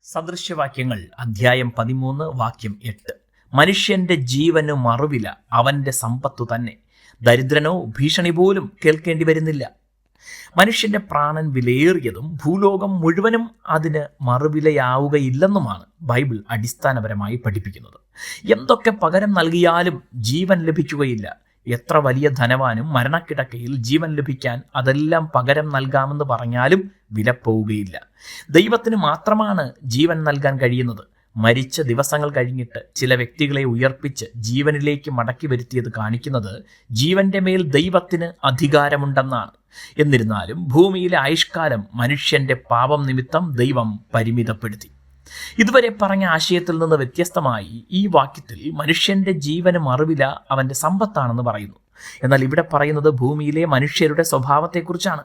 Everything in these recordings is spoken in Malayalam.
സദൃശ്യവാക്യങ്ങൾ അധ്യായം 13 വാക്യം 8. മനുഷ്യന്റെ ജീവന് മറുവില അവന്റെ സമ്പത്തു തന്നെ, ദരിദ്രനോ ഭീഷണി പോലും കേൾക്കേണ്ടി വരുന്നില്ല. മനുഷ്യന്റെ പ്രാണൻ വിലയേറിയതും ഭൂലോകം മുഴുവനും അതിന് മറുവിലയാവുകയില്ലെന്നുമാണ് ബൈബിൾ അടിസ്ഥാനപരമായി പഠിപ്പിക്കുന്നത്. എന്തൊക്കെ പകരം നൽകിയാലും ജീവൻ ലഭിക്കുകയില്ല. എത്ര വലിയ ധനവാനും മരണക്കിടക്കയിൽ ജീവൻ ലഭിക്കാൻ അതെല്ലാം പകരം നൽകാമെന്ന് പറഞ്ഞാലും വിലപ്പോവുകയില്ല. ദൈവത്തിന് മാത്രമാണ് ജീവൻ നൽകാൻ കഴിയുന്നത്. മരിച്ച ദിവസങ്ങൾ കഴിഞ്ഞിട്ട് ചില വ്യക്തികളെ ഉയർപ്പിച്ച് ജീവനിലേക്ക് മടക്കി വരുത്തിയത് കാണിക്കുന്നത് ജീവന്റെ മേൽ ദൈവത്തിന് അധികാരമുണ്ടെന്നാണ്. എന്നിരുന്നാലും ഭൂമിയിലെ ആയുഷ്കാലം മനുഷ്യന്റെ പാപം നിമിത്തം ദൈവം പരിമിതപ്പെടുത്തി. ഇതുവരെ പറഞ്ഞ ആശയത്തിൽ നിന്ന് വ്യത്യസ്തമായി ഈ വാക്യത്തിൽ മനുഷ്യന്റെ ജീവന് മറുവില അവന്റെ സമ്പത്താണെന്ന് പറയുന്നു. എന്നാൽ ഇവിടെ പറയുന്നത് ഭൂമിയിലെ മനുഷ്യരുടെ സ്വഭാവത്തെക്കുറിച്ചാണ്.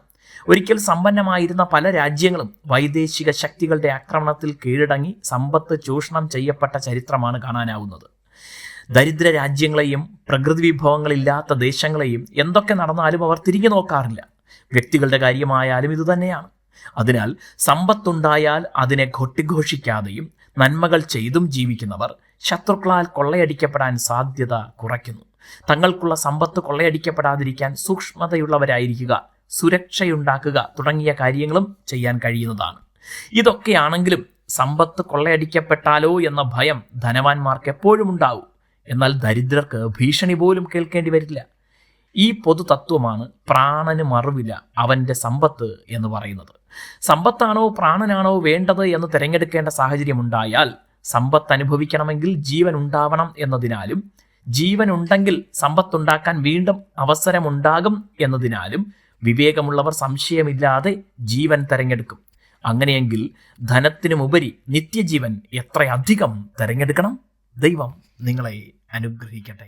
ഒരിക്കൽ സമ്പന്നമായിരുന്ന പല രാജ്യങ്ങളും വൈദേശിക ശക്തികളുടെ ആക്രമണത്തിൽ കീഴടങ്ങി സമ്പത്ത് ചൂഷണം ചെയ്യപ്പെട്ട ചരിത്രമാണ് കാണാനാവുന്നത്. ദരിദ്ര രാജ്യങ്ങളെയും പ്രകൃതി വിഭവങ്ങളില്ലാത്ത ദേശങ്ങളെയും എന്തൊക്കെ നടന്നാലും അവർ തിരിഞ്ഞു നോക്കാറില്ല. വ്യക്തികളുടെ കാര്യമായാലും ഇതുതന്നെയാണ്. അതിനാൽ സമ്പത്തുണ്ടായാൽ അതിനെ കൊട്ടിഘോഷിക്കാതെയും നന്മകൾ ചെയ്തും ജീവിക്കുന്നവർ ശത്രുക്കളാൽ കൊള്ളയടിക്കപ്പെടാൻ സാധ്യത കുറയ്ക്കുന്നു. തങ്ങൾക്കുള്ള സമ്പത്ത് കൊള്ളയടിക്കപ്പെടാതിരിക്കാൻ സൂക്ഷ്മതയുള്ളവരായിരിക്കുക, സുരക്ഷയുണ്ടാക്കുക തുടങ്ങിയ കാര്യങ്ങളും ചെയ്യാൻ കഴിയുന്നതാണ്. ഇതൊക്കെയാണെങ്കിലും സമ്പത്ത് കൊള്ളയടിക്കപ്പെട്ടാലോ എന്ന ഭയം ധനവാന്മാർക്ക് എപ്പോഴും ഉണ്ടാവും. എന്നാൽ ദരിദ്രർക്ക് ഭീഷണി പോലും കേൾക്കേണ്ടി വരില്ല. ഈ പൊതു തത്വമാണ് പ്രാണന് മറുവില അവന്റെ സമ്പത്ത് എന്ന് പറയുന്നത്. സമ്പത്താണോ പ്രാണനാണോ വേണ്ടത് എന്ന് തിരഞ്ഞെടുക്കേണ്ട സാഹചര്യം ഉണ്ടായാൽ സമ്പത്ത് അനുഭവിക്കണമെങ്കിൽ ജീവൻ ഉണ്ടാവണം എന്നതിനാലും ജീവൻ ഉണ്ടെങ്കിൽ സമ്പത്തുണ്ടാക്കാൻ വീണ്ടും അവസരമുണ്ടാകും എന്നതിനാലും വിവേകമുള്ളവർ സംശയമില്ലാതെ ജീവൻ തിരഞ്ഞെടുക്കും. അങ്ങനെയെങ്കിൽ ധനത്തിനുമുപരി നിത്യജീവൻ എത്രയധികം തിരഞ്ഞെടുക്കണം. ദൈവം നിങ്ങളെ അനുഗ്രഹിക്കട്ടെ.